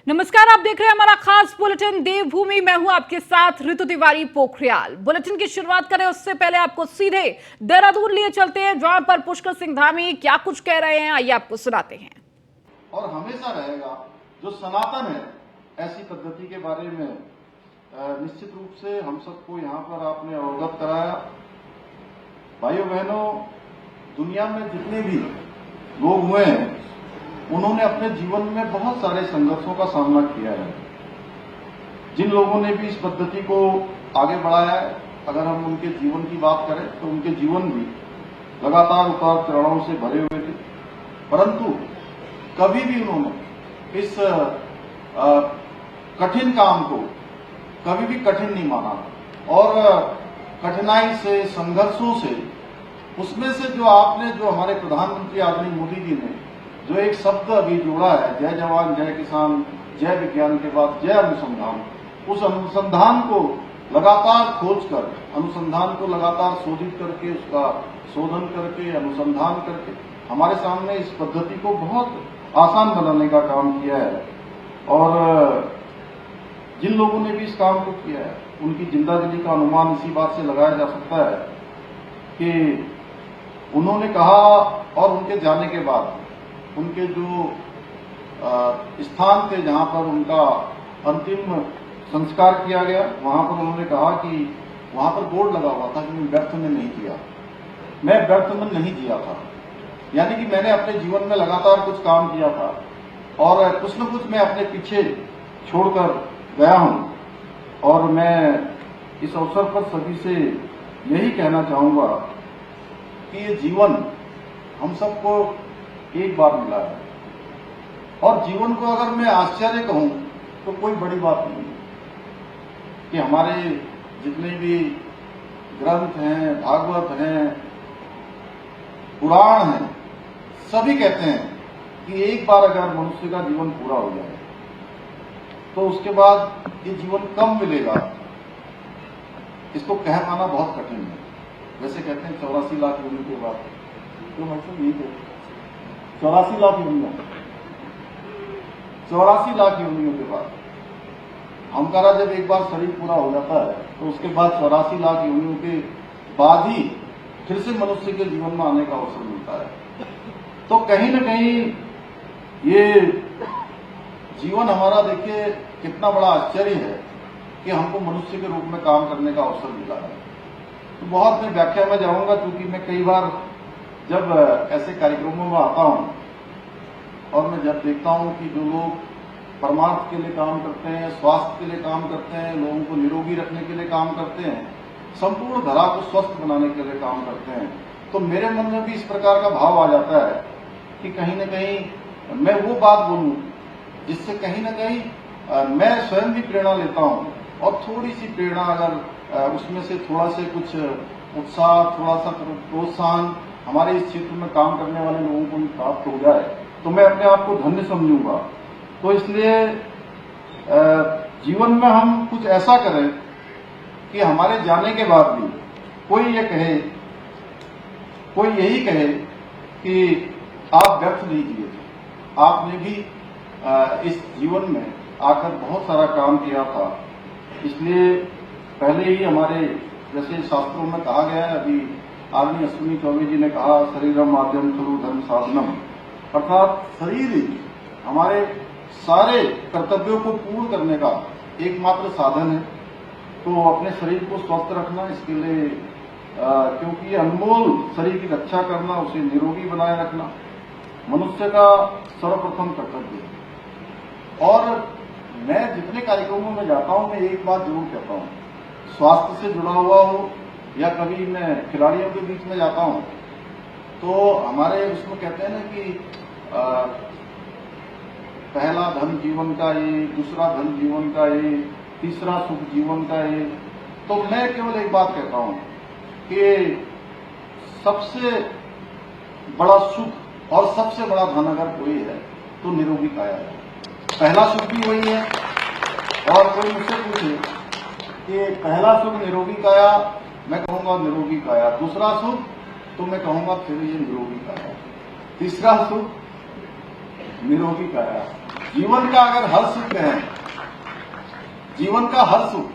नमस्कार, आप देख रहे हैं हमारा खास बुलेटिन देवभूमि। मैं हूं आपके साथ ऋतु तिवारी पोखरियाल। बुलेटिन की शुरुआत करें उससे पहले आपको सीधे देहरादून लिए चलते हैं, जहां पर पुष्कर सिंह धामी क्या कुछ कह रहे हैं, आइए आपको सुनाते हैं। और हमेशा रहेगा जो सनातन है, ऐसी पद्धति के बारे में निश्चित रूप से हम सबको यहाँ पर आपने अवगत कराया। भाइयों बहनों, दुनिया में जितने भी लोग हुए हैं उन्होंने अपने जीवन में बहुत सारे संघर्षों का सामना किया है। जिन लोगों ने भी इस पद्धति को आगे बढ़ाया है, अगर हम उनके जीवन की बात करें तो उनके जीवन भी लगातार उतार चढ़ावों से भरे हुए थे, परंतु कभी भी उन्होंने इस कठिन काम को कभी भी कठिन नहीं माना और कठिनाई से, संघर्षों से, उसमें से जो हमारे प्रधानमंत्री आदरणीय मोदी जी ने जो एक शब्द अभी जोड़ा है, जय जवान जय किसान जय विज्ञान के बाद जय अनुसंधान, उस अनुसंधान को लगातार खोजकर, अनुसंधान को लगातार शोधित करके, उसका शोधन करके, अनुसंधान करके हमारे सामने इस पद्धति को बहुत आसान बनाने का काम किया है। और जिन लोगों ने भी इस काम को किया है उनकी जिंदगी का अनुमान इसी बात से लगाया जा सकता है कि उन्होंने कहा और उनके जाने के बाद उनके जो स्थान थे जहां पर उनका अंतिम संस्कार किया गया, वहां पर उन्होंने कहा कि वहां पर बोर्ड लगा हुआ था कि मैं व्यर्थ में नहीं जिया, मैं व्यर्थ में नहीं जिया था। यानी कि मैंने अपने जीवन में लगातार कुछ काम किया था और कुछ न कुछ मैं अपने पीछे छोड़कर गया हूं। और मैं इस अवसर पर सभी से यही कहना चाहूंगा कि ये जीवन हम सबको एक बार मिला है और जीवन को अगर मैं आश्चर्य कहूं तो कोई बड़ी बात नहीं है कि हमारे जितने भी ग्रंथ हैं, भागवत हैं, पुराण हैं, सभी कहते हैं कि एक बार अगर मनुष्य का जीवन पूरा हो जाए तो उसके बाद ये जीवन कम मिलेगा। इसको कह पाना बहुत कठिन है। वैसे कहते हैं 84 लाख योनि के बाद, तो मतलब यही कहते 84 लाख योनियों, 84 लाख योनियों के बाद हमारा जब एक बार शरीर पूरा हो जाता है तो उसके बाद 84 लाख योनियों के बाद ही फिर से मनुष्य के जीवन में आने का अवसर मिलता है। तो कहीं न कहीं ये जीवन हमारा, देखिए कितना बड़ा आश्चर्य है कि हमको मनुष्य के रूप में काम करने का अवसर मिला है। तो बहुत मैं व्याख्या में जाऊंगा, क्योंकि मैं कई बार जब ऐसे कार्यक्रमों में आता हूं और मैं जब देखता हूं कि जो लोग परमार्थ के लिए काम करते हैं, स्वास्थ्य के लिए काम करते हैं, लोगों को निरोगी रखने के लिए काम करते हैं, संपूर्ण धरा को स्वस्थ बनाने के लिए काम करते हैं, तो मेरे मन में भी इस प्रकार का भाव आ जाता है कि कहीं न कहीं मैं वो बात बोलूं जिससे कहीं न कहीं मैं स्वयं भी प्रेरणा लेता हूं और थोड़ी सी प्रेरणा अगर उसमें से थोड़ा से कुछ उत्साह, थोड़ा सा प्रोत्साहन हमारे इस क्षेत्र में काम करने वाले लोगों को भी प्राप्त हो जाए तो मैं अपने आप को धन्य समझूंगा। तो इसलिए जीवन में हम कुछ ऐसा करें कि हमारे जाने के बाद भी कोई ये कहे, कोई यही कहे कि आप व्यर्थ नहीं जिए, आपने भी इस जीवन में आकर बहुत सारा काम किया था। इसलिए पहले ही हमारे जैसे शास्त्रों में कहा गया है, अभी आदरणीय अश्विनी चौबे जी ने कहा, शरीरम माध्यम खलु धर्म साधनम, अर्थात शरीर ही हमारे सारे कर्तव्यों को पूर्ण करने का एकमात्र साधन है। तो अपने शरीर को स्वस्थ रखना, इसके लिए क्योंकि ये अनमोल शरीर की रक्षा करना, उसे निरोगी बनाए रखना मनुष्य का सर्वप्रथम कर्तव्य है। और मैं जितने कार्यक्रमों में जाता हूं मैं एक बात जरूर कहता हूं, स्वास्थ्य से जुड़ा हुआ हो या कभी मैं खिलाड़ियों के बीच में जाता हूं तो हमारे उसमें कहते हैं ना कि पहला धन जीवन का ये, दूसरा धन जीवन का ये, तीसरा सुख जीवन का ये। तो मैं केवल एक बात कहता हूं कि सबसे बड़ा सुख और सबसे बड़ा धन अगर कोई है तो निरोगी काया है। पहला सुख भी वही है। और कोई मुझसे पूछे कि पहला सुख निरोगी काया, मैं कहूंगा निरोगी काया। दूसरा सुख तो मैं कहूंगा फिर ये निरोगी काया। तीसरा सुख निरोगी काया। जीवन का अगर हर सुख है, जीवन का हर सुख,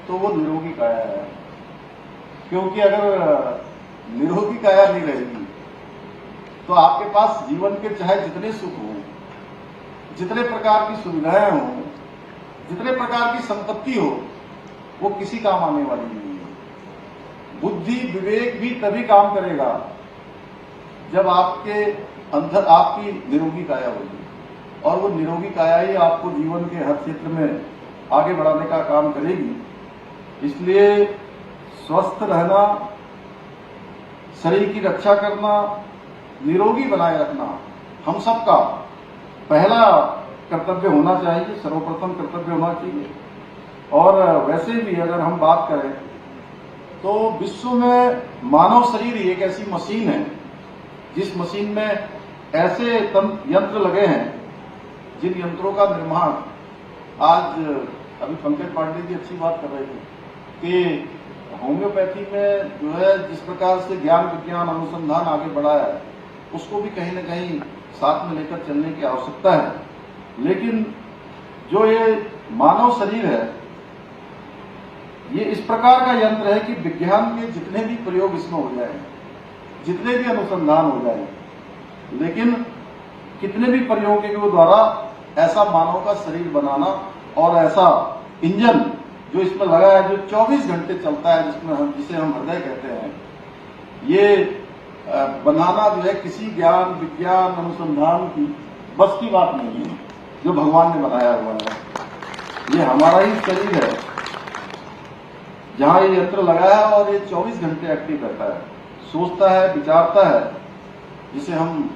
तो वो निरोगी काया है। क्योंकि अगर निरोगी काया नहीं रहेगी तो आपके पास जीवन के चाहे जितने सुख हों, जितने प्रकार की सुविधाएं हों, जितने प्रकार की संपत्ति हो, वो किसी काम आने वाली नहीं है। बुद्धि विवेक भी तभी काम करेगा जब आपके अंदर आपकी निरोगी काया होगी, और वो निरोगी काया ही आपको जीवन के हर क्षेत्र में आगे बढ़ाने का काम करेगी। इसलिए स्वस्थ रहना, शरीर की रक्षा करना, निरोगी बनाए रखना हम सबका पहला कर्तव्य होना चाहिए, सर्वप्रथम कर्तव्य होना चाहिए। और वैसे भी अगर हम बात करें तो विश्व में मानव शरीर ही एक ऐसी मशीन है जिस मशीन में ऐसे यंत्र लगे हैं जिन यंत्रों का निर्माण, आज अभी पंकज पांडे जी अच्छी बात कर रहे थे कि होम्योपैथी में जो है जिस प्रकार से ज्ञान विज्ञान अनुसंधान आगे बढ़ा है, उसको भी कहीं न कहीं साथ में लेकर चलने की आवश्यकता है। लेकिन जो ये मानव शरीर है, ये इस प्रकार का यंत्र है कि विज्ञान के जितने भी प्रयोग इसमें हो जाए, जितने भी अनुसंधान हो जाए, लेकिन कितने भी प्रयोगों के द्वारा ऐसा मानव का शरीर बनाना और ऐसा इंजन जो इसमें लगा है, जो 24 घंटे चलता है, जिसे हम हृदय कहते हैं, ये बनाना जो है किसी ज्ञान विज्ञान अनुसंधान की बस की बात नहीं है, जो भगवान ने बनाया हुआ है। ये हमारा ही शरीर है जहां ये यंत्र लगा है और ये 24 घंटे एक्टिव रहता है, सोचता है, विचारता है, जिसे हम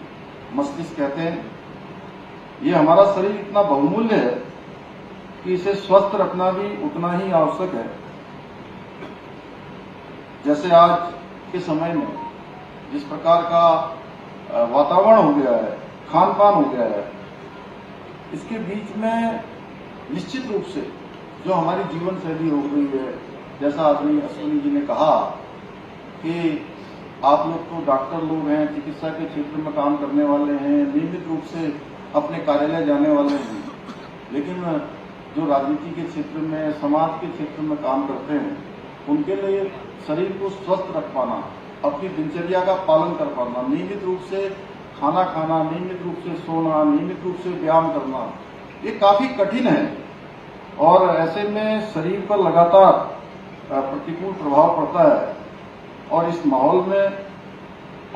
मस्तिष्क कहते हैं। ये हमारा शरीर इतना बहुमूल्य है कि इसे स्वस्थ रखना भी उतना ही आवश्यक है। जैसे आज के समय में जिस प्रकार का वातावरण हो गया है, खान पान हो गया है, इसके बीच में निश्चित रूप से जो हमारी जीवन शैली हो गई है, जैसा अश्विनी जी ने कहा कि आप लोग तो डॉक्टर लोग हैं, चिकित्सा के क्षेत्र में काम करने वाले हैं, नियमित रूप से अपने कार्यालय जाने वाले हैं, लेकिन जो राजनीति के क्षेत्र में, समाज के क्षेत्र में काम करते हैं, उनके लिए शरीर को स्वस्थ रख पाना, अपनी दिनचर्या का पालन कर पाना, नियमित रूप से खाना खाना, नियमित रूप से सोना, नियमित रूप से व्यायाम करना, ये काफी कठिन है। और ऐसे में शरीर पर लगातार प्रतिकूल प्रभाव पड़ता है, और इस माहौल में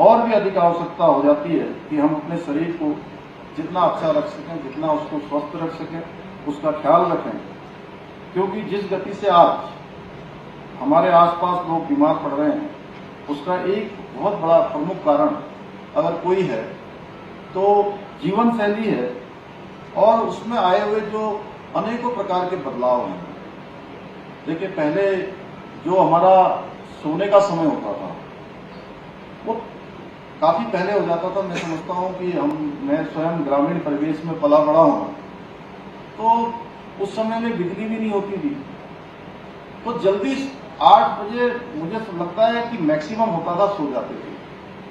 और भी अधिक आवश्यकता हो जाती है कि हम अपने शरीर को जितना अच्छा रख सकें, जितना उसको स्वस्थ रख सकें, उसका ख्याल रखें। क्योंकि जिस गति से आज हमारे आसपास लोग बीमार पड़ रहे हैं, उसका एक बहुत बड़ा प्रमुख कारण अगर कोई है तो जीवन शैली है, और उसमें आए हुए जो अनेकों प्रकार के बदलाव हैं। देखिए, पहले जो हमारा सोने का समय होता था वो काफी पहले हो जाता था। मैं समझता हूँ कि मैं स्वयं ग्रामीण परिवेश में पला बड़ा हूँ, तो उस समय में बिजली भी नहीं होती थी, तो जल्दी 8 बजे मुझे लगता है कि मैक्सिमम होता था सो जाते थे,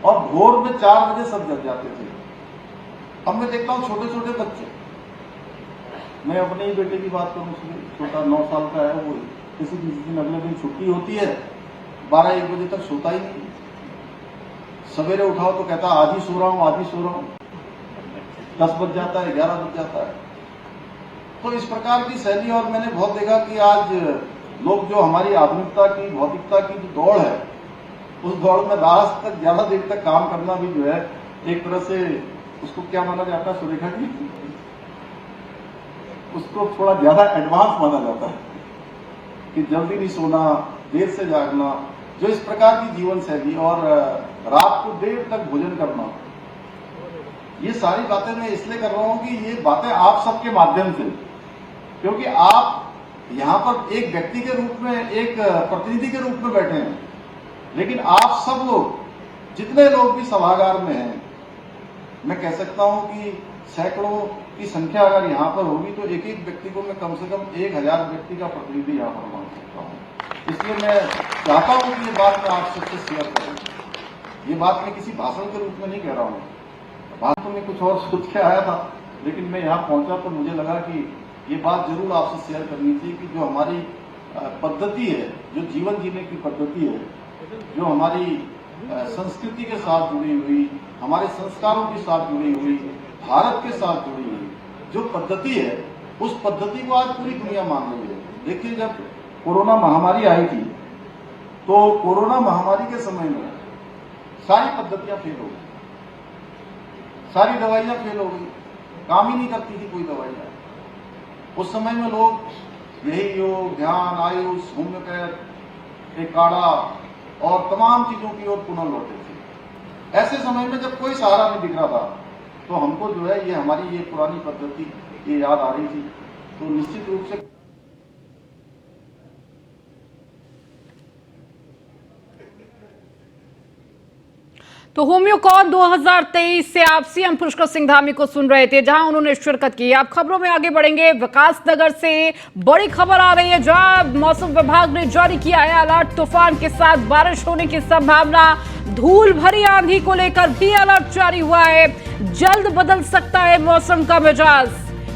और भोर में 4 बजे सब जग जाते थे। अब मैं देखता हूँ छोटे छोटे बच्चे, मैं अपने ही बेटे की बात करूँ, छोटा 9 साल का है, वो किसी दिन अगले दिन छुट्टी होती है, 12-1 बजे तक सोता ही नहीं। सवेरे उठाओ तो कहता आज ही सो रहा हूँ, आज ही सो रहा हूँ। 10 बज जाता है, 11 बज जाता है। तो इस प्रकार की शैली, और मैंने बहुत देखा कि आज लोग जो हमारी आधुनिकता की, भौतिकता की जो दौड़ है, उस दौड़ में रात तक, ज्यादा देर तक काम करना भी जो है एक तरह से उसको क्या माना जाता है, सुरेखा जी, उसको थोड़ा ज्यादा एडवांस माना जाता है कि जल्दी नहीं सोना, देर से जागना, जो इस प्रकार की जीवन शैली, और रात को देर तक भोजन करना, ये सारी बातें मैं इसलिए कर रहा हूं कि ये बातें आप सबके माध्यम से, क्योंकि आप यहाँ पर एक व्यक्ति के रूप में, एक प्रतिनिधि के रूप में बैठे हैं, लेकिन आप सब लोग, जितने लोग भी सभागार में हैं, मैं कह सकता हूं कि सैकड़ों की संख्या अगर यहाँ पर होगी तो एक एक व्यक्ति को मैं कम से कम 1000 व्यक्ति का प्रतिनिधि यहाँ पर मान सकता हूँ। इसलिए मैं चाहता हूँ कि ये बात मैं आप सबसे शेयर करूँ। ये बात मैं किसी भाषण के रूप में नहीं कह रहा हूँ, बात तो मैं कुछ और सोच के आया था, लेकिन मैं यहाँ पहुंचा तो मुझे लगा कि ये बात जरूर आपसे शेयर करनी थी कि जो हमारी पद्धति है, जो जीवन जीने की पद्धति है, जो हमारी संस्कृति के साथ जुड़ी हुई, हमारे संस्कारों के साथ जुड़ी हुई, भारत के साथ जुड़ी हुई जो पद्धति है, उस पद्धति को आज पूरी दुनिया मान रही है। देखिए, जब कोरोना महामारी आई थी तो कोरोना महामारी के समय में सारी पद्धतियां फेल हो गई, सारी दवाइयां फेल हो गई, काम ही नहीं करती थी कोई दवाइयां। उस समय में लोग यही योग, ध्यान, आयुष, होम्योपैथ, काढ़ा और तमाम चीजों की ओर पुनः लौटे थे। ऐसे समय में जब कोई सहारा नहीं दिख रहा था तो हमको जो है ये हमारी ये पुरानी पद्धति ये याद आ रही थी। तो निश्चित रूप से तो होम्योकॉन 2023 से आप सीएम पुष्कर सिंह धामी को सुन रहे थे, जहां उन्होंने शिरकत की। आप खबरों में आगे बढ़ेंगे। विकासनगर से बड़ी खबर आ रही है, जहां मौसम विभाग ने जारी किया है अलर्ट। तूफान के साथ बारिश होने की संभावना, धूल भरी आंधी को लेकर भी अलर्ट जारी हुआ है। जल्द बदल सकता है मौसम का मिजाज।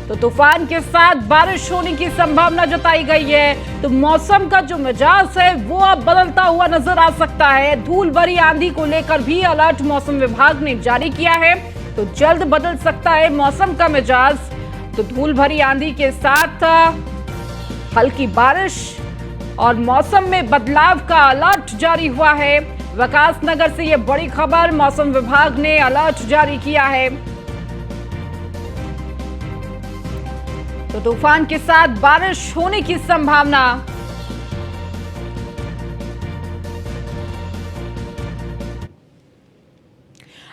तो तूफान के साथ बारिश होने की संभावना जताई गई है। तो मौसम का जो मिजाज है वो अब बदलता हुआ नजर आ सकता है। धूल भरी आंधी को लेकर भी अलर्ट मौसम विभाग ने जारी किया है। तो जल्द बदल सकता है मौसम का मिजाज। तो धूल भरी आंधी के साथ हल्की बारिश और मौसम में बदलाव का अलर्ट जारी हुआ है। विकासनगर से ये बड़ी खबर, मौसम विभाग ने अलर्ट जारी किया है। तो तूफान के साथ बारिश होने की संभावना।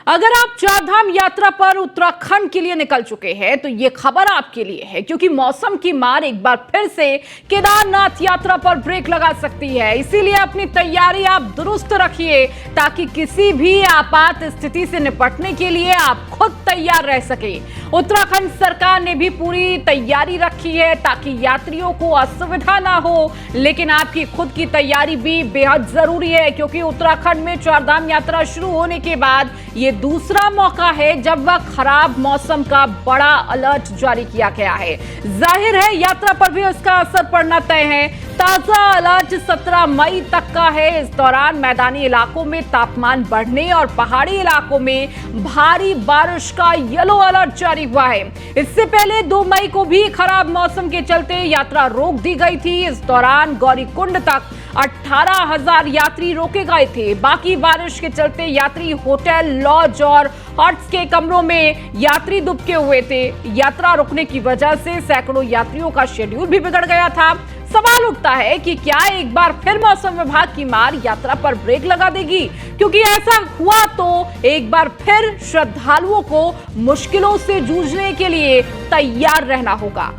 अगर आप चारधाम यात्रा पर उत्तराखंड के लिए निकल चुके हैं तो ये खबर आपके लिए है, क्योंकि मौसम की मार एक बार फिर से केदारनाथ यात्रा पर ब्रेक लगा सकती है। इसीलिए अपनी तैयारी आप दुरुस्त रखिए, ताकि किसी भी आपात स्थिति से निपटने के लिए आप खुद तैयार रह सके। उत्तराखंड सरकार ने भी पूरी तैयारी रखी है ताकि यात्रियों को असुविधा ना हो, लेकिन आपकी खुद की तैयारी भी बेहद जरूरी है, क्योंकि उत्तराखंड में चारधाम यात्रा शुरू होने के बाद ये दूसरा मौका है जब वह खराब मौसम का बड़ा अलर्ट जारी किया गया है। जाहिर है यात्रा पर भी उसका असर पड़ना तय है। ताजा अलर्ट 17 मई तक का है। इस दौरान मैदानी इलाकों में तापमान बढ़ने और पहाड़ी इलाकों में भारी बारिश का येलो अलर्ट जारी हुआ है। इससे पहले 2 मई को भी खराब मौसम के चलते यात्रा रोक दी गई थी। इस दौरान गौरीकुंड तक 18,000 यात्री रोके गए थे। बाकी बारिश के चलते यात्री होटल, लॉज और हट्स के कमरों में यात्री दुबके हुए थे। यात्रा रुकने की वजह से सैकड़ों यात्रियों का शेड्यूल भी बिगड़ गया था। सवाल उठता है कि क्या एक बार फिर मौसम विभाग की मार यात्रा पर ब्रेक लगा देगी, क्योंकि ऐसा हुआ तो एक बार फिर श्रद्धालुओं को मुश्किलों से जूझने के लिए तैयार रहना होगा।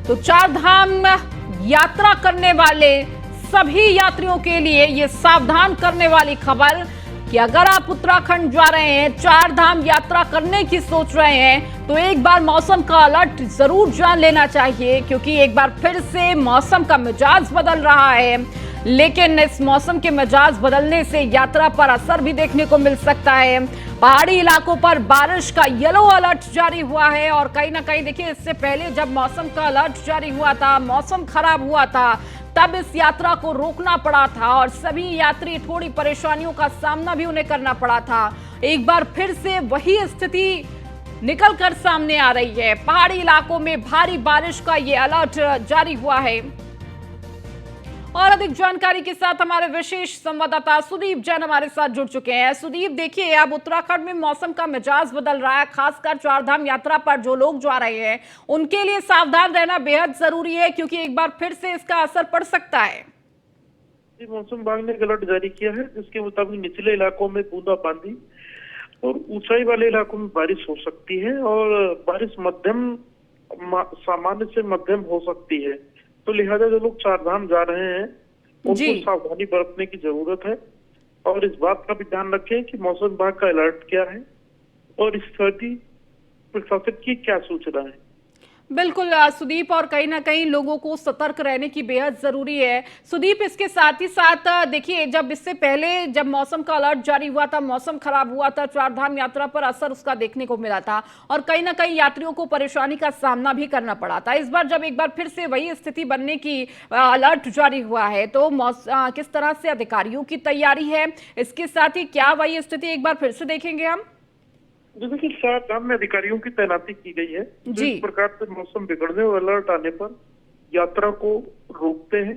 तो चारधाम यात्रा करने वाले सभी यात्रियों के लिए ये सावधान करने वाली खबर कि अगर आप उत्तराखंड जा रहे हैं, चारधाम यात्रा करने की सोच रहे हैं, तो एक बार मौसम का अलर्ट जरूर जान लेना चाहिए, क्योंकि एक बार फिर से मौसम का मिजाज बदल रहा है। लेकिन इस मौसम के मिजाज बदलने से यात्रा पर असर भी देखने को मिल सकता है। पहाड़ी इलाकों पर बारिश का येलो अलर्ट जारी हुआ है और कहीं ना कहीं देखिए, इससे पहले जब मौसम का अलर्ट जारी हुआ था, मौसम खराब हुआ था, तब इस यात्रा को रोकना पड़ा था और सभी यात्री थोड़ी परेशानियों का सामना भी उन्हें करना पड़ा था। एक बार फिर से वही स्थिति निकलकर सामने आ रही है। पहाड़ी इलाकों में भारी बारिश का ये अलर्ट जारी हुआ है। और अधिक जानकारी के साथ हमारे विशेष संवाददाता सुदीप जैन हमारे साथ जुड़ चुके हैं। सुदीप, देखिए अब उत्तराखंड में मौसम का मिजाज बदल रहा है, खासकर चारधाम यात्रा पर जो लोग जा रहे हैं उनके लिए सावधान रहना बेहद जरूरी है, क्योंकि एक बार फिर से इसका असर पड़ सकता है। मौसम विभाग ने अलर्ट जारी किया है, जिसके मुताबिक निचले इलाकों में बूंदाबांदी और ऊंचाई वाले इलाकों में बारिश हो सकती है और बारिश सामान्य से मध्यम हो सकती है। तो लिहाजा जो लोग चारधाम जा रहे हैं उनको सावधानी बरतने की जरूरत है और इस बात का भी ध्यान रखें कि मौसम विभाग का अलर्ट क्या है और स्थिति प्रशासन की क्या सूचना है। बिल्कुल सुदीप, और कहीं ना कहीं लोगों को सतर्क रहने की बेहद जरूरी है सुदीप। इसके साथ ही साथ देखिए, जब इससे पहले जब मौसम का अलर्ट जारी हुआ था, मौसम खराब हुआ था, चार धाम यात्रा पर असर उसका देखने को मिला था और कहीं ना कहीं यात्रियों को परेशानी का सामना भी करना पड़ा था। इस बार जब एक बार फिर से वही स्थिति बनने की अलर्ट जारी हुआ है, तो किस तरह से अधिकारियों की तैयारी है, इसके साथ ही क्या वही स्थिति एक बार फिर से देखेंगे हम? जैसे कि चार धाम में अधिकारियों की तैनाती की गई है जो जी। इस प्रकार से मौसम बिगड़ने और अलर्ट आने पर यात्रा को रोकते हैं।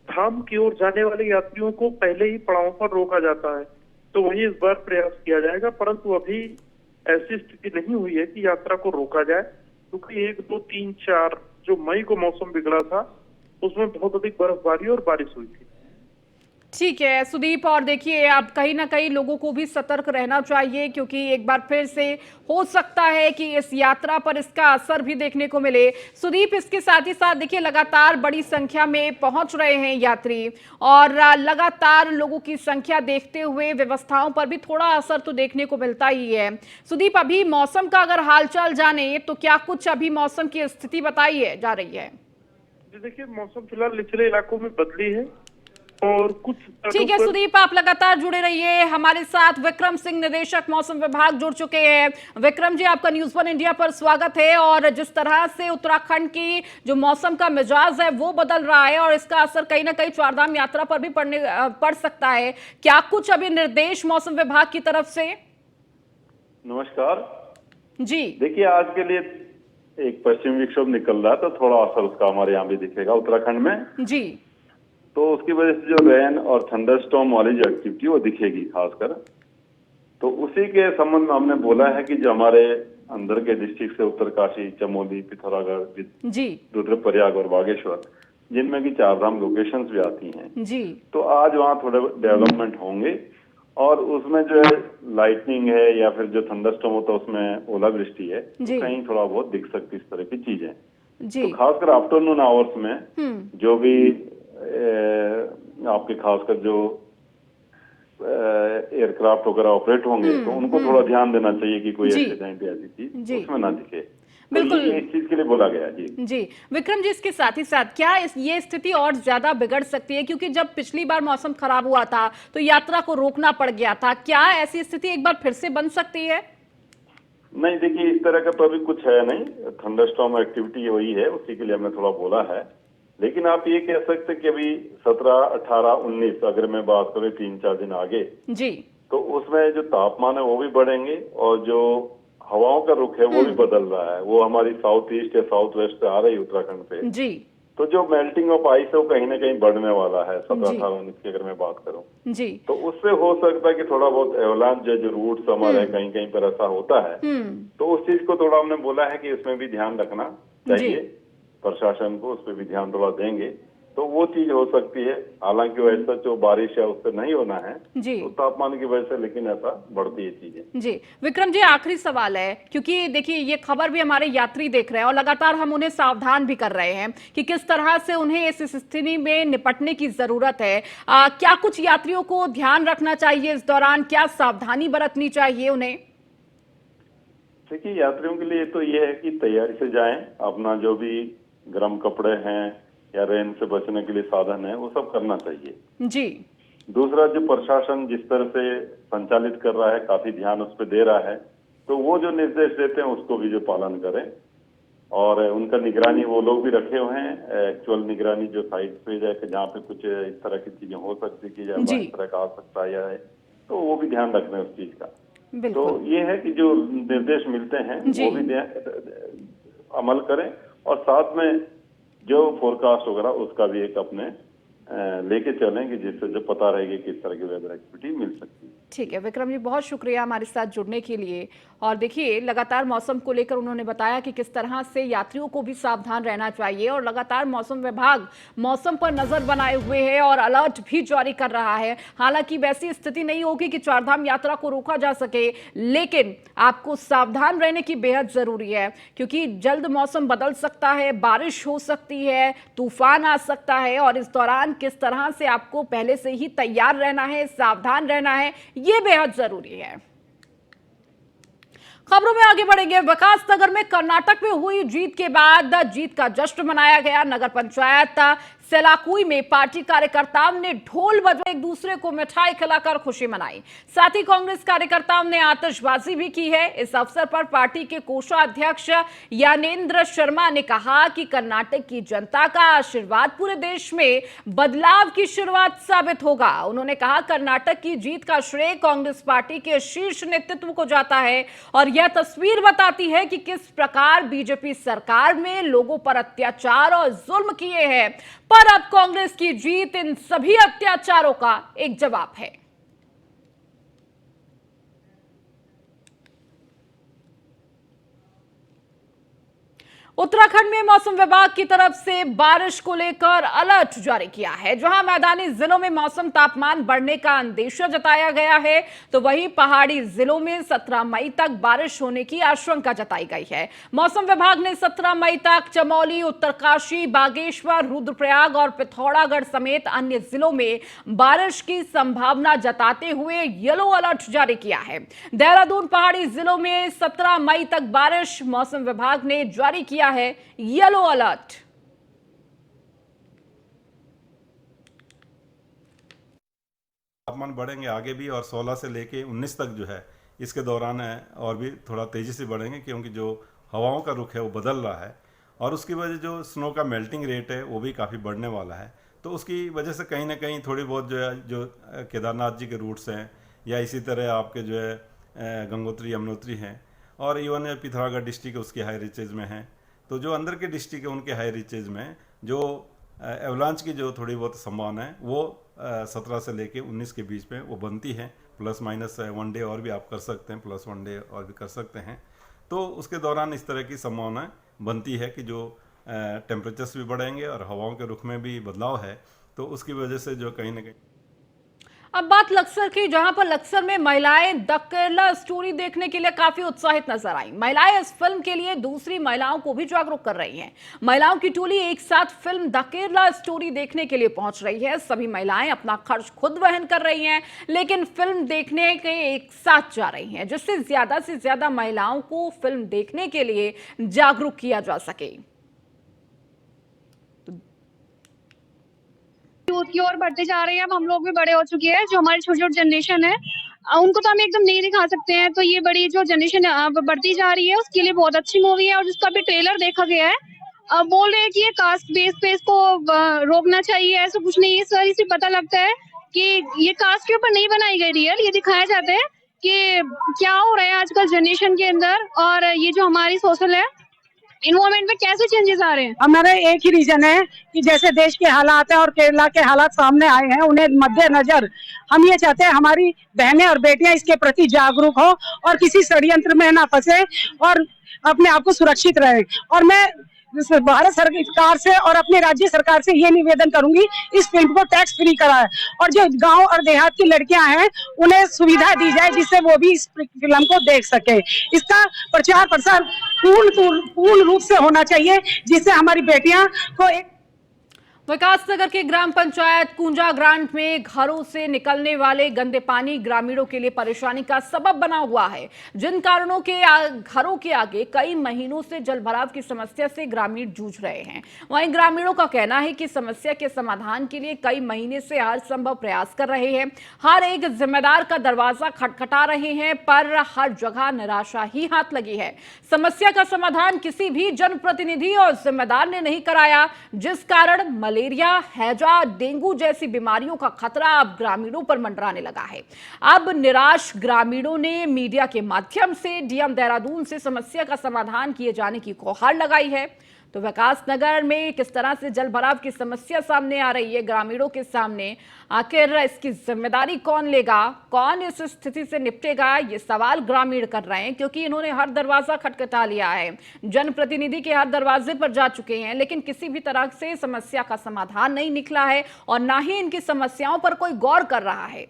धाम की ओर जाने वाले यात्रियों को पहले ही पड़ाव पर रोका जाता है, तो वही इस बार प्रयास किया जाएगा, परंतु अभी ऐसी स्थिति नहीं हुई है कि यात्रा को रोका जाए, क्योंकि 1, 2, 3, 4 जो मई को मौसम बिगड़ा था उसमें बहुत अधिक बर्फबारी और बारिश हुई थी। ठीक है सुदीप, और देखिए आप कहीं ना कहीं लोगों को भी सतर्क रहना चाहिए, क्योंकि एक बार फिर से हो सकता है कि इस यात्रा पर इसका असर भी देखने को मिले। सुदीप, इसके साथ ही साथ देखिए लगातार बड़ी संख्या में पहुंच रहे हैं यात्री और लगातार लोगों की संख्या देखते हुए व्यवस्थाओं पर भी थोड़ा असर तो देखने को मिलता ही है। सुदीप, अभी मौसम का अगर हालचाल जाने तो क्या कुछ अभी मौसम की स्थिति बताई है जा रही है? देखिए, मौसम फिलहाल निचले इलाकों में बदली है और कुछ ठीक है सुदीप, आप लगातार जुड़े रहिए हमारे साथ। विक्रम सिंह, निदेशक मौसम विभाग, जुड़ चुके हैं। विक्रम जी, आपका न्यूज़ वन इंडिया पर स्वागत है। और जिस तरह से उत्तराखंड की जो मौसम का मिजाज है वो बदल रहा है और इसका असर कहीं ना कहीं चारधाम यात्रा पर भी पड़ सकता है, क्या कुछ अभी निर्देश मौसम विभाग की तरफ से? नमस्कार जी। देखिए, आज के लिए एक पश्चिमी विक्षोभ निकल रहा है, तो थोड़ा असर उसका हमारे यहाँ भी दिखेगा उत्तराखंड में जी। तो उसकी वजह से जो रेन और थंडरस्टॉर्म वाली जो एक्टिविटी वो दिखेगी खासकर। तो उसी के संबंध में हमने बोला है कि जो हमारे अंदर के डिस्ट्रिक्ट से उत्तरकाशी, चमोली, पिथौरागढ़, जी। रुद्रप्रयाग और बागेश्वर, जिनमें की चारधाम लोकेशंस भी आती हैं, जी। तो आज वहाँ थोड़े डेवलपमेंट होंगे और उसमें जो है लाइटनिंग है या फिर जो थंडरस्टॉर्म होता है उसमें ओलावृष्टि है, तो कहीं थोड़ा बहुत दिख सकती इस तरह की चीजें। जी। तो खासकर आफ्टरनून आवर्स में जो भी आपके खासकर जो एयरक्राफ्ट वगैरह ऑपरेट होंगे तो उनको थोड़ा ध्यान देना चाहिए कि कोई एक्सीडेंट या ऐसी चीज उसमें ना दिखे। बिल्कुल, तो इस चीज के लिए बोला गया। जी जी विक्रम जी, इसके साथ ही साथ क्या ये स्थिति और ज्यादा बिगड़ सकती है, क्योंकि जब पिछली बार मौसम खराब हुआ था तो यात्रा को रोकना पड़ गया था, क्या ऐसी स्थिति एक बार फिर से बन सकती है? नहीं, देखिए इस तरह का तो अभी कुछ है नहीं, थंडरस्टॉर्म एक्टिविटी हुई है उसी के लिए हमने थोड़ा बोला है। लेकिन आप ये कह सकते कि अभी 17, 18, 19 अगर मैं बात करूं 3-4 दिन आगे जी, तो उसमें जो तापमान है वो भी बढ़ेंगे और जो हवाओं का रुख है वो भी बदल रहा है। वो हमारी साउथ ईस्ट या साउथ वेस्ट से आ रही है उत्तराखंड पे जी। तो जो मेल्टिंग ऑफ आइस है वो कहीं ना कहीं बढ़ने वाला है 17, 18, 19 की अगर मैं बात करूं जी। तो उससे हो सकता है कि थोड़ा बहुत एवलांच जो रूट्स हमारे कहीं कहीं पर ऐसा होता है, तो उस चीज को थोड़ा हमने बोला है कि इसमें भी ध्यान रखना चाहिए, प्रशासन को उस पर भी ध्यान थोड़ा देंगे तो वो चीज हो सकती है। हालांकि वो ऐसा जो बारिश है उससे नहीं होना है जी, तो तापमान की वजह से, लेकिन ऐसा बढ़ती है चीजें। जी विक्रम जी, आखिरी सवाल है, क्योंकि देखिए ये खबर भी हमारे यात्री देख रहे हैं और लगातार हम उन्हें सावधान भी कर रहे हैं कि किस तरह से उन्हें इस स्थिति में निपटने की जरूरत है। क्या कुछ यात्रियों को ध्यान रखना चाहिए इस दौरान, क्या सावधानी बरतनी चाहिए उन्हें? देखिए, यात्रियों के लिए तो ये है कि तैयारी से जाएं, अपना जो भी गर्म कपड़े हैं या रेन से बचने के लिए साधन है वो सब करना चाहिए। जी। दूसरा, जो प्रशासन जिस तरह से संचालित कर रहा है, काफी ध्यान उस पर दे रहा है, तो वो जो निर्देश देते हैं उसको भी जो पालन करें और उनका निगरानी वो लोग भी रखे हुए हैं, एक्चुअल निगरानी जो साइट पे जाके जहाँ पे कुछ इस तरह की चीजें हो सकती कि इस तरह का आ सकता है तो वो भी ध्यान रख रहे हैं उस चीज का। तो ये है कि जो निर्देश मिलते हैं वो भी अमल करें और साथ में जो फोरकास्ट वगैरह उसका भी एक अपने लेके चलेंगे जिससे जो पता रहेगी किस तरह की वेदर एक्टिविटी मिल सकती है। ठीक है विक्रम जी, बहुत शुक्रिया हमारे साथ जुड़ने के लिए। और देखिए लगातार मौसम को लेकर उन्होंने बताया कि किस तरह से यात्रियों को भी सावधान रहना चाहिए और लगातार मौसम विभाग मौसम पर नजर बनाए हुए है और अलर्ट भी जारी कर रहा है। हालांकि वैसी स्थिति नहीं होगी कि चारधाम यात्रा को रोका जा सके, लेकिन आपको सावधान रहने की बेहद जरूरी है, क्योंकि जल्द मौसम बदल सकता है, बारिश हो सकती है, तूफान आ सकता है और इस दौरान किस तरह से आपको पहले से ही तैयार रहना है, सावधान रहना है, ये बेहद जरूरी है। खबरों में आगे बढ़ेंगे। विकास नगर में कर्नाटक में हुई जीत के बाद जीत का जश्न मनाया गया। नगर पंचायत सेलाकुई में पार्टी कार्यकर्ताओं ने ढोल बजा एक दूसरे को मिठाई खिलाकर खुशी मनाई। साथ ही कांग्रेस कार्यकर्ताओं ने आतिशबाजी भी की है। इस अवसर पर पार्टी के कोषाध्यक्ष यानेंद्र शर्मा ने कहा कि कर्नाटक की जनता का आशीर्वाद पूरे देश में बदलाव की शुरुआत साबित होगा। उन्होंने कहा कर्नाटक की जीत का श्रेय कांग्रेस पार्टी के शीर्ष नेतृत्व को जाता है और यह तस्वीर बताती है कि किस प्रकार बीजेपी सरकार में लोगों पर अत्याचार और जुल्म किए हैं, पर अब कांग्रेस की जीत इन सभी अत्याचारों का एक जवाब है। उत्तराखंड में मौसम विभाग की तरफ से बारिश को लेकर अलर्ट जारी किया है। जहां मैदानी जिलों में मौसम तापमान बढ़ने का अंदेशा जताया गया है, तो वहीं पहाड़ी जिलों में 17 मई तक बारिश होने की आशंका जताई गई है। मौसम विभाग ने 17 मई तक चमोली, उत्तरकाशी, बागेश्वर, रुद्रप्रयाग और पिथौरागढ़ समेत अन्य जिलों में बारिश की संभावना जताते हुए येलो अलर्ट जारी किया है। देहरादून पहाड़ी जिलों में 17 मई तक बारिश, मौसम विभाग ने जारी किया है येलो अलर्ट। तापमान बढ़ेंगे आगे भी और 16 से लेके 19 तक जो है इसके दौरान है और भी थोड़ा तेजी से बढ़ेंगे, क्योंकि जो हवाओं का रुख है वो बदल रहा है और उसकी वजह जो स्नो का मेल्टिंग रेट है वो भी काफ़ी बढ़ने वाला है। तो उसकी वजह से कहीं ना कहीं थोड़ी बहुत जो है जो केदारनाथ जी के रूट्स हैं या इसी तरह आपके जो है गंगोत्री, यमुनोत्री हैं और इवन पिथौरागढ़ डिस्ट्रिक्ट उसकी हाई रिचेज में है। तो जो अंदर के डिस्ट्रिक्ट है उनके हाई रिचेज में जो एवलांच की जो थोड़ी बहुत संभावना है वो 17 से लेके 19 के बीच में वो बनती है। प्लस माइनस 1 डे और भी आप कर सकते हैं, प्लस 1 डे और भी कर सकते हैं। तो उसके दौरान इस तरह की संभावना बनती है कि जो टेम्परेचर्स भी बढ़ेंगे और हवाओं के रुख में भी बदलाव है, तो उसकी वजह से जो कहीं ना कहीं। अब बात लक्सर की, जहां पर लक्सर में महिलाएं द केरला स्टोरी देखने के लिए काफी उत्साहित नजर आई। महिलाएं इस फिल्म के लिए दूसरी महिलाओं को भी जागरूक कर रही हैं। महिलाओं की टोली एक साथ फिल्म द केरला स्टोरी देखने के लिए पहुंच रही है। सभी महिलाएं अपना खर्च खुद वहन कर रही हैं, लेकिन फिल्म देखने के एक साथ जा रही हैं, जिससे ज्यादा से ज्यादा महिलाओं को फिल्म देखने के लिए जागरूक किया जा सके। यूथ की ओर बढ़ते जा रहे हैं। अब हम लोग भी बड़े हो चुके हैं। जो हमारी छोटी छोटी जनरेशन है उनको तो हम एकदम नहीं दिखा सकते हैं। तो ये बड़ी जो जनरेशन अब बढ़ती जा रही है उसके लिए बहुत अच्छी मूवी है और जिसका भी ट्रेलर देखा गया है। अब बोल रहे हैं कि ये कास्ट बेस पे इसको रोकना चाहिए, ऐसा कुछ नहीं है सर। इसे पता लगता है कि ये कास्ट के ऊपर नहीं बनाई गई रियल, ये दिखाया जाता है कि क्या हो रहा है आजकल जनरेशन के अंदर और ये जो हमारी सोशल है इन्वायरमेंट में कैसे चेंजेस आ रहे हैं। हमारा एक ही रीजन है कि जैसे देश के हालात है और केरला के हालात सामने आए हैं, उन्हें मद्देनजर हम ये चाहते हैं हमारी बहनें और बेटियां इसके प्रति जागरूक हो और किसी षड्यंत्र में ना फंसे और अपने आप को सुरक्षित रहे। और मैं भारत सरकार से और अपने राज्य सरकार से ये निवेदन करूंगी इस फिल्म को टैक्स फ्री कराए और जो गांव और देहात की लड़कियां हैं उन्हें सुविधा दी जाए जिससे वो भी इस फिल्म को देख सके। इसका प्रचार प्रसार पूर्ण रूप से होना चाहिए जिससे हमारी बेटियां को एक। विकासनगर के ग्राम पंचायत कुंजा ग्रांट में घरों से निकलने वाले गंदे पानी ग्रामीणों के लिए परेशानी का सबब बना हुआ है, जिन कारणों के घरों के आगे कई महीनों से जलभराव की समस्या से ग्रामीण जूझ रहे हैं। वहीं ग्रामीणों का कहना है कि समस्या के समाधान के लिए कई महीने से हर संभव प्रयास कर रहे हैं, हर एक जिम्मेदार का दरवाजा खटखटा रहे हैं, पर हर जगह निराशा ही हाथ लगी है। समस्या का समाधान किसी भी जनप्रतिनिधि और जिम्मेदार ने नहीं कराया, जिस कारण मलेरिया, हैजा, डेंगू जैसी बीमारियों का खतरा अब ग्रामीणों पर मंडराने लगा है। अब निराश ग्रामीणों ने मीडिया के माध्यम से डीएम देहरादून से समस्या का समाधान किए जाने की गुहार लगाई है। तो विकासनगर में किस तरह से जलभराव की समस्या सामने आ रही है ग्रामीणों के सामने, आखिर इसकी जिम्मेदारी कौन लेगा, कौन इस स्थिति से निपटेगा, ये सवाल ग्रामीण कर रहे हैं, क्योंकि इन्होंने हर दरवाजा खटखटा लिया है, जनप्रतिनिधि के हर दरवाजे पर जा चुके हैं, लेकिन किसी भी तरह से समस्या का समाधान नहीं निकला है और ना ही इनकी समस्याओं पर कोई गौर कर रहा है।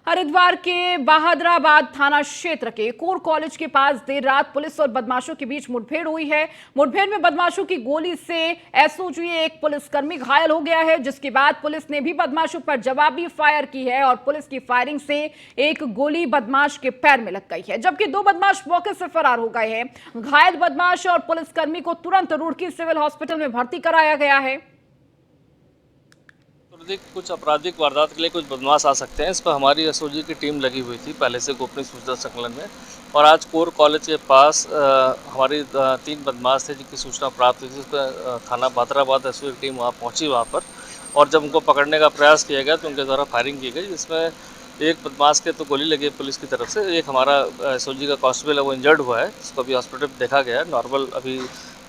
हरिद्वार के बहादुराबाद थाना क्षेत्र के कोर कॉलेज के पास देर रात पुलिस और बदमाशों के बीच मुठभेड़ हुई है। मुठभेड़ में बदमाशों की गोली से एसओजी एक पुलिसकर्मी घायल हो गया है, जिसके बाद पुलिस ने भी बदमाशों पर जवाबी फायर की है और पुलिस की फायरिंग से एक गोली बदमाश के पैर में लग गई है, जबकि 2 बदमाश मौके से फरार हो गए हैं। घायल बदमाश और पुलिसकर्मी को तुरंत रुड़की सिविल हॉस्पिटल में भर्ती कराया गया है। कुछ आपराधिक वारदात के लिए कुछ बदमाश आ सकते हैं, इस पर हमारी एसओजी की टीम लगी हुई थी पहले से गोपनीय सूचना संकलन में। और आज कोर कॉलेज के पास हमारी 3 बदमाश थे जिनकी सूचना प्राप्त हुई थी, जिस पर थाना बहादुराबाद एसओजी की टीम वहाँ पहुँची वहाँ पर, और जब उनको पकड़ने का प्रयास किया गया तो उनके द्वारा फायरिंग की गई, जिसमें एक बदमाश के तो गोली लगी पुलिस की तरफ से, एक हमारा एसओजी का कांस्टेबल है वो इंजर्ड हुआ है, जिसको अभी हॉस्पिटल में देखा गया है। नॉर्मल अभी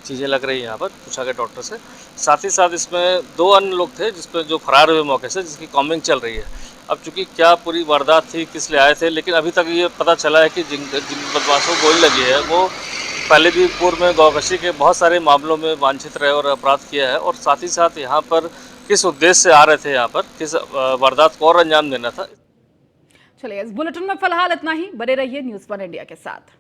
चीज़ें लग रही हैं यहाँ पर, पूछा गया डॉक्टर से। साथ ही साथ इसमें 2 अन्य लोग थे जिसपे जो फरार हुए मौके से, जिसकी कॉम्बिंग चल रही है। अब चूंकि क्या पूरी वारदात थी, किस लिए आए थे, लेकिन अभी तक ये पता चला है कि जिन बदमाशों को गोली लगी है वो पहले भी पूर्व में गौकशी के बहुत सारे मामलों में वांछित रहे और अपराध किया है, और साथ ही साथ यहाँ पर किस उद्देश्य से आ रहे थे, यहाँ पर किस वारदात को और अंजाम देना था। चलिए, इस बुलेटिन में फिलहाल इतना ही। बने रहिए न्यूज़ 1 इंडिया के साथ।